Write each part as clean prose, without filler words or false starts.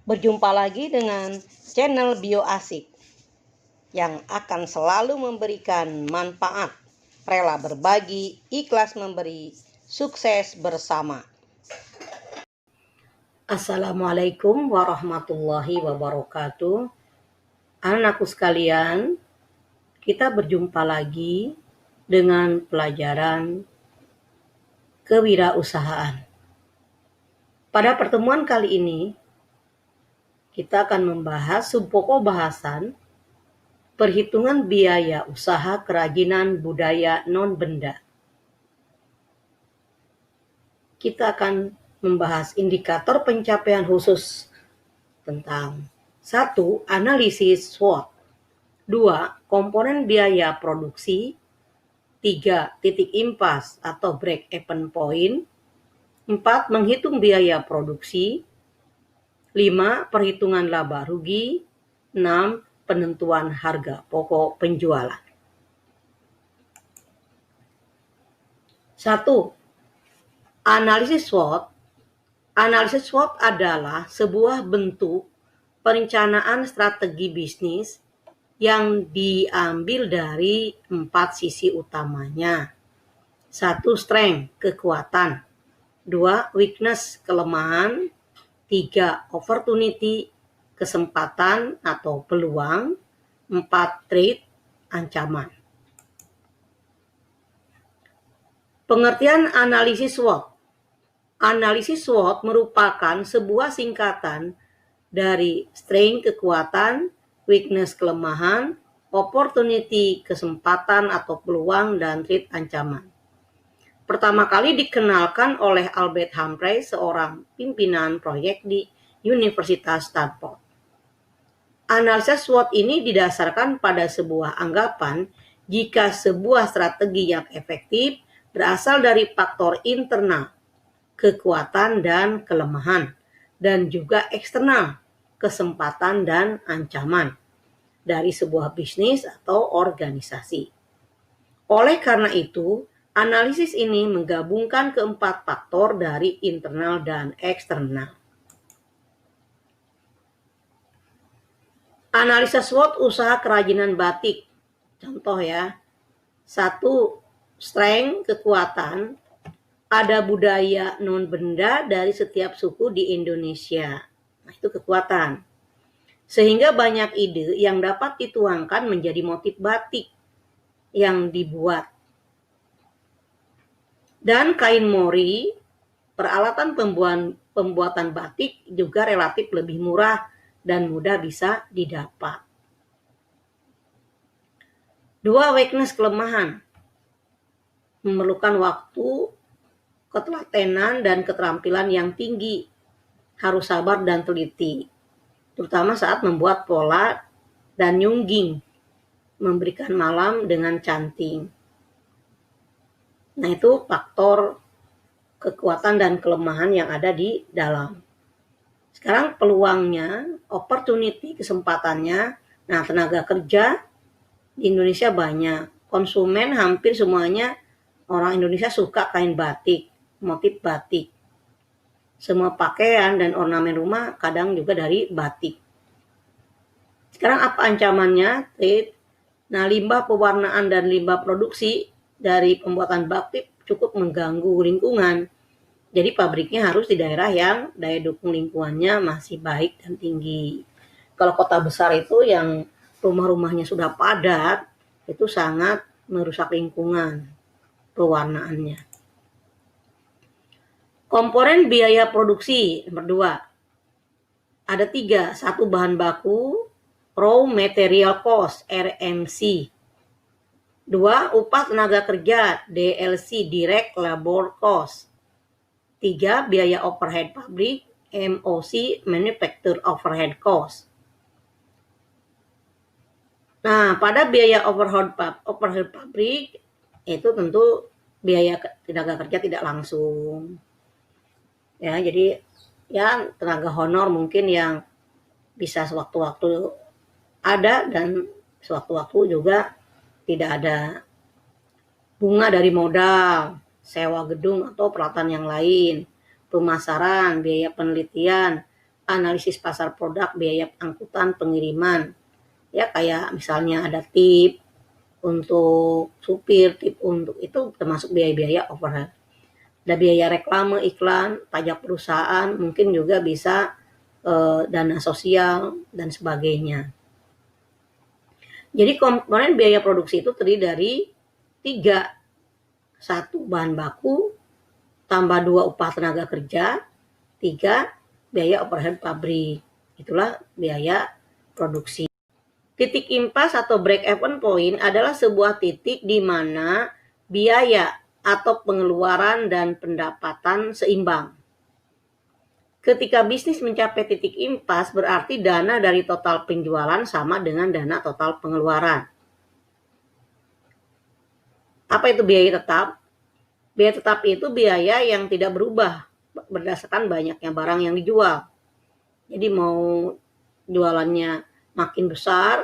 Berjumpa lagi dengan channel Bio Asik yang akan selalu memberikan manfaat, rela berbagi, ikhlas memberi, sukses bersama. Assalamualaikum warahmatullahi wabarakatuh. Anakku sekalian, kita berjumpa lagi dengan pelajaran kewirausahaan. Pada pertemuan kali ini, kita akan membahas subpokok bahasan perhitungan biaya usaha kerajinan budaya non-benda. Kita akan membahas indikator pencapaian khusus tentang 1. Analisis SWOT, 2. Komponen biaya produksi, 3. Titik impas atau break-even point, 4. Menghitung biaya produksi, 5. Perhitungan laba rugi, 6. Penentuan harga pokok penjualan. 1. Analisis SWOT. Analisis SWOT adalah sebuah bentuk perencanaan strategi bisnis yang diambil dari 4 sisi utamanya. 1. Strength, kekuatan. 2. Weakness, kelemahan. 3. Opportunity, kesempatan atau peluang. 4. Threat, ancaman. Pengertian analisis SWOT. Analisis SWOT merupakan sebuah singkatan dari strength, kekuatan, weakness, kelemahan, opportunity, kesempatan atau peluang, dan threat, ancaman. Pertama kali dikenalkan oleh Albert Humphrey, seorang pimpinan proyek di Universitas Stanford. Analisis SWOT ini didasarkan pada sebuah anggapan jika sebuah strategi yang efektif berasal dari faktor internal, kekuatan dan kelemahan, dan juga eksternal, kesempatan dan ancaman dari sebuah bisnis atau organisasi. Oleh karena itu, analisis ini menggabungkan keempat faktor dari internal dan eksternal. Analisa SWOT usaha kerajinan batik. Contoh ya. 1. Strength, kekuatan. Ada budaya non-benda dari setiap suku di Indonesia. Nah, itu kekuatan. Sehingga banyak ide yang dapat dituangkan menjadi motif batik yang dibuat. Dan kain mori, peralatan pembuatan batik juga relatif lebih murah dan mudah bisa didapat. 2. Weakness, kelemahan. Memerlukan waktu, ketelatenan, dan keterampilan yang tinggi. Harus sabar dan teliti, terutama saat membuat pola dan nyungging, memberikan malam dengan canting. Nah, itu faktor kekuatan dan kelemahan yang ada di dalam. Sekarang peluangnya, opportunity, kesempatannya. Nah, tenaga kerja di Indonesia banyak. Konsumen hampir semuanya orang Indonesia suka kain batik, motif batik. Semua pakaian dan ornamen rumah kadang juga dari batik. Sekarang apa ancamannya? Nah, limbah pewarnaan dan limbah produksi dari pembuatan batik cukup mengganggu lingkungan. Jadi pabriknya harus di daerah yang daya dukung lingkungannya masih baik dan tinggi. Kalau kota besar itu yang rumah-rumahnya sudah padat, itu sangat merusak lingkungan pewarnaannya. Komponen biaya produksi nomor 2. Ada 3. 1. Bahan baku, raw material cost, RMC. 2. Upah tenaga kerja, DLC, direct labor cost. 3. Biaya overhead pabrik, MOC, manufacture overhead cost. Nah, pada biaya overhead pabrik itu tentu biaya tenaga kerja tidak langsung. Ya, jadi ya tenaga honor mungkin yang bisa sewaktu-waktu ada dan sewaktu-waktu juga tidak ada. Bunga dari modal, sewa gedung atau peralatan yang lain, pemasaran, biaya penelitian, analisis pasar produk, biaya angkutan, pengiriman. Ya kayak misalnya ada tip untuk supir, tip untuk itu termasuk biaya-biaya overhead. Ada biaya reklame, iklan, pajak perusahaan, mungkin juga bisa dana sosial dan sebagainya. Jadi komponen biaya produksi itu terdiri dari 3. 1. Bahan baku, tambah 2. Upah tenaga kerja, 3. Biaya overhead pabrik. Itulah biaya produksi. Titik impas atau break-even point adalah sebuah titik di mana biaya atau pengeluaran dan pendapatan seimbang. Ketika bisnis mencapai titik impas, berarti dana dari total penjualan sama dengan dana total pengeluaran. Apa itu biaya tetap? Biaya tetap itu biaya yang tidak berubah berdasarkan banyaknya barang yang dijual. Jadi mau jualannya makin besar,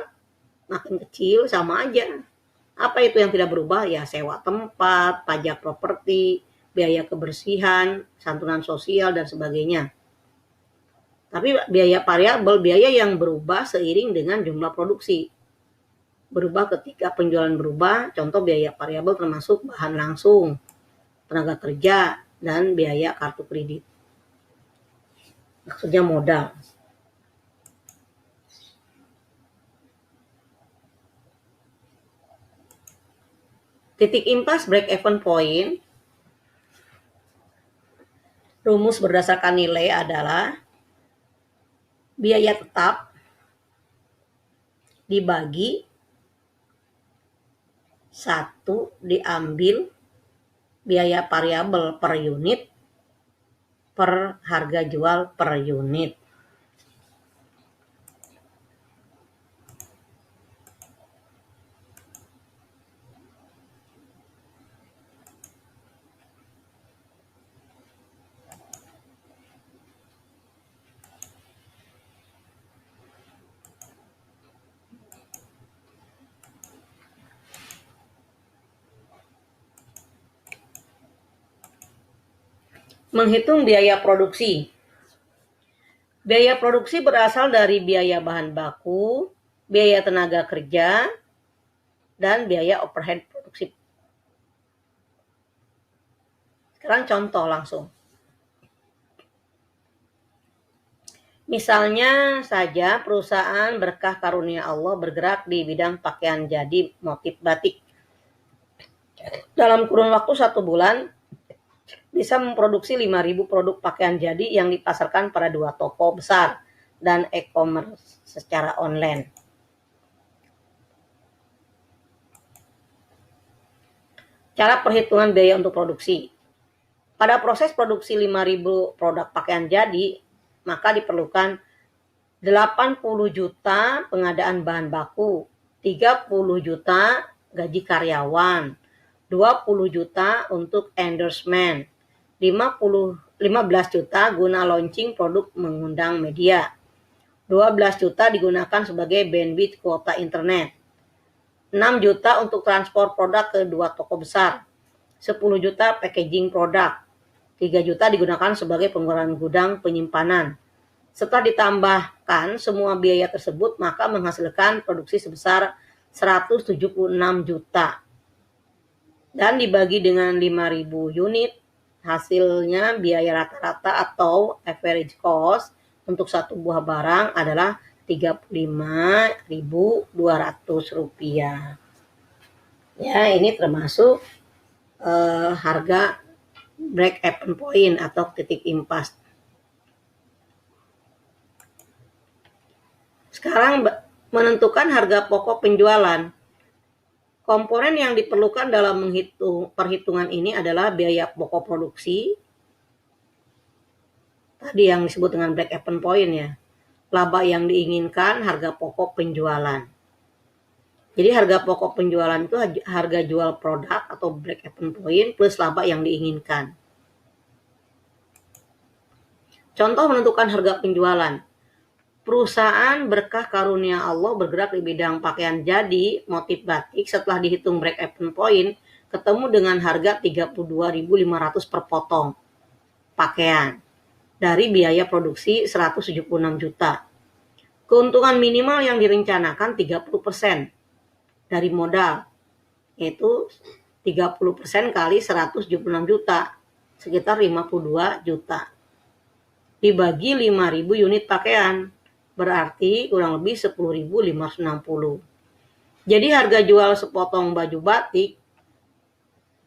makin kecil, sama aja. Apa itu yang tidak berubah? Ya sewa tempat, pajak properti, biaya kebersihan, santunan sosial, dan sebagainya. Tapi biaya variabel, biaya yang berubah seiring dengan jumlah produksi. Berubah ketika penjualan berubah, contoh biaya variabel termasuk bahan langsung, tenaga kerja, dan biaya kartu kredit. Maksudnya modal. Titik impas break-even point, rumus berdasarkan nilai adalah biaya tetap dibagi 1 diambil biaya variabel per unit per harga jual per unit. Menghitung biaya produksi. Biaya produksi berasal dari biaya bahan baku, biaya tenaga kerja, dan biaya overhead produksi. Sekarang contoh langsung. Misalnya saja perusahaan Berkah Karunia Allah bergerak di bidang pakaian jadi motif batik. Dalam kurun waktu 1 bulan, bisa memproduksi 5.000 produk pakaian jadi yang dipasarkan pada 2 toko besar dan e-commerce secara online. Cara perhitungan biaya untuk produksi. Pada proses produksi 5.000 produk pakaian jadi, maka diperlukan 80 juta pengadaan bahan baku, 30 juta gaji karyawan, 20 juta untuk endorsement, 15 juta guna launching produk mengundang media, 12 juta digunakan sebagai bandwidth kuota internet, 6 juta untuk transport produk ke 2 toko besar, 10 juta packaging produk, 3 juta digunakan sebagai pengeluaran gudang penyimpanan. Setelah ditambahkan semua biaya tersebut, maka menghasilkan produksi sebesar 176 juta. Dan dibagi dengan 5.000 unit, hasilnya biaya rata-rata atau average cost untuk satu buah barang adalah Rp35.200. Ya, ini termasuk harga break-even point atau titik impas. Sekarang menentukan harga pokok penjualan. Komponen yang diperlukan dalam perhitungan ini adalah biaya pokok produksi, tadi yang disebut dengan break-even point ya, laba yang diinginkan, harga pokok penjualan. Jadi harga pokok penjualan itu harga jual produk atau break-even point plus laba yang diinginkan. Contoh menentukan harga penjualan. Perusahaan Berkah Karunia Allah bergerak di bidang pakaian jadi motif batik. Setelah dihitung break-even point, ketemu dengan harga 32.500 per potong pakaian. dari biaya produksi 176 juta. Keuntungan minimal yang direncanakan 30% dari modal, yaitu 30% kali 176 juta, sekitar 52 juta. Dibagi 5.000 unit pakaian, berarti kurang lebih 10.560. Jadi harga jual sepotong baju batik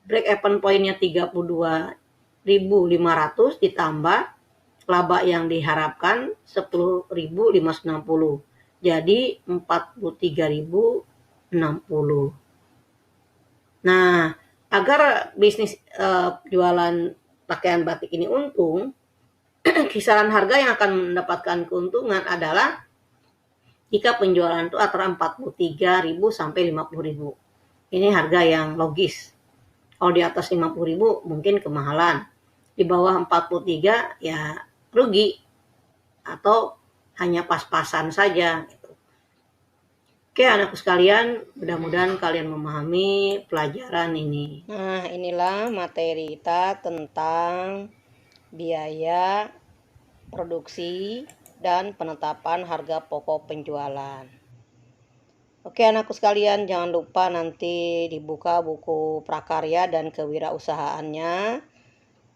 break even point-nya 32.500 ditambah laba yang diharapkan 10.560. Jadi 43.060. Nah, agar bisnis jualan pakaian batik ini untung, kisaran harga yang akan mendapatkan keuntungan adalah jika penjualan itu antara 43.000 sampai 50.000. Ini harga yang logis. Kalau di atas 50.000 mungkin kemahalan. Di bawah 43 ya rugi atau hanya pas-pasan saja gitu. Oke, anakku sekalian, mudah-mudahan kalian memahami pelajaran ini. Nah, inilah materi kita tentang biaya produksi dan penetapan harga pokok penjualan. Oke, anakku sekalian, jangan lupa nanti dibuka buku prakarya dan kewirausahaannya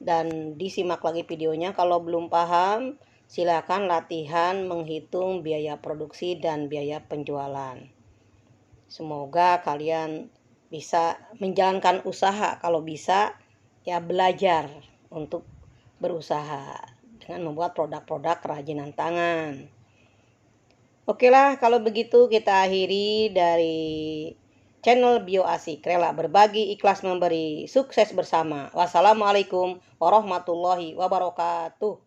dan disimak lagi videonya. Kalau belum paham, silakan latihan menghitung biaya produksi dan biaya penjualan. Semoga kalian bisa menjalankan usaha. Kalau bisa, ya belajar untuk berusaha dengan membuat produk-produk kerajinan tangan. Oke lah, kalau begitu kita akhiri dari channel Bio Asik, rela berbagi, ikhlas memberi, sukses bersama. Wassalamualaikum warahmatullahi wabarakatuh.